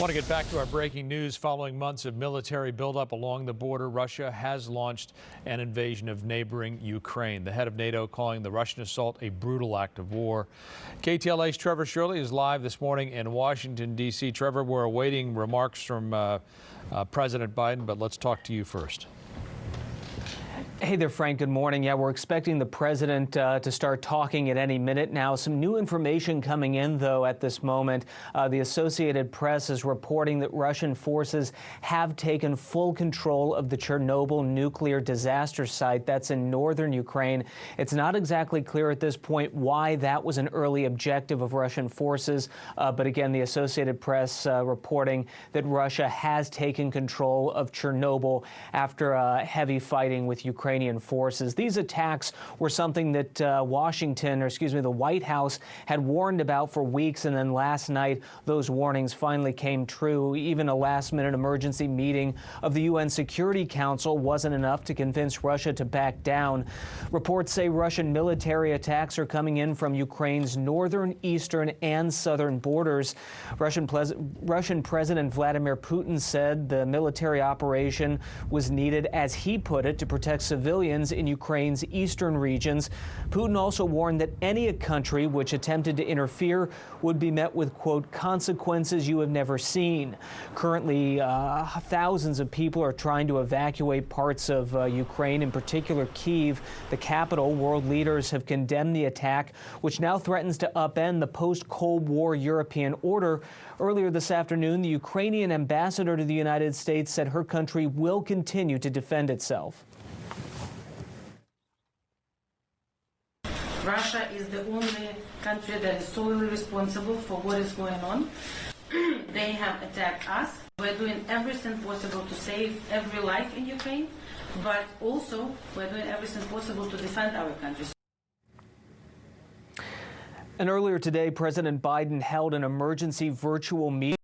Want to get back to our breaking news. Following months of military buildup along the border, Russia has launched an invasion of neighboring Ukraine. The head of NATO calling the Russian assault a brutal act of war. KTLA's Trevor Shirley is live this morning in Washington, D.C. Trevor, we're awaiting remarks from President Biden, but let's talk to you first. Hey there, Frank. Good morning. Yeah, we're expecting the president to start talking at any minute now. Some new information coming in, though, at this moment. The Associated Press is reporting that Russian forces have taken full control of the Chernobyl nuclear disaster site that's in northern Ukraine. It's not exactly clear at this point why that was an early objective of Russian forces. But again, the Associated Press reporting that Russia has taken control of Chernobyl after heavy fighting with Ukrainian forces. These attacks were something that the White House had warned about for weeks, and then last night those warnings finally came true. Even a last-minute emergency meeting of the UN Security Council wasn't enough to convince Russia to back down. Reports say Russian military attacks are coming in from Ukraine's northern, eastern, and southern borders. Russian President Vladimir Putin said the military operation was needed, as he put it, to protect civilians in Ukraine's eastern regions. Putin also warned that any country which attempted to interfere would be met with, quote, consequences you have never seen. Currently, thousands of people are trying to evacuate parts of Ukraine, in particular Kyiv, the capital. World leaders have condemned the attack, which now threatens to upend the post-Cold War European order. Earlier this afternoon, the Ukrainian ambassador to the United States said her country will continue to defend itself. Russia is the only country that is solely responsible for what is going on. They have attacked us. We're doing everything possible to save every life in Ukraine, but also we're doing everything possible to defend our country. And earlier today, President Biden held an emergency virtual meeting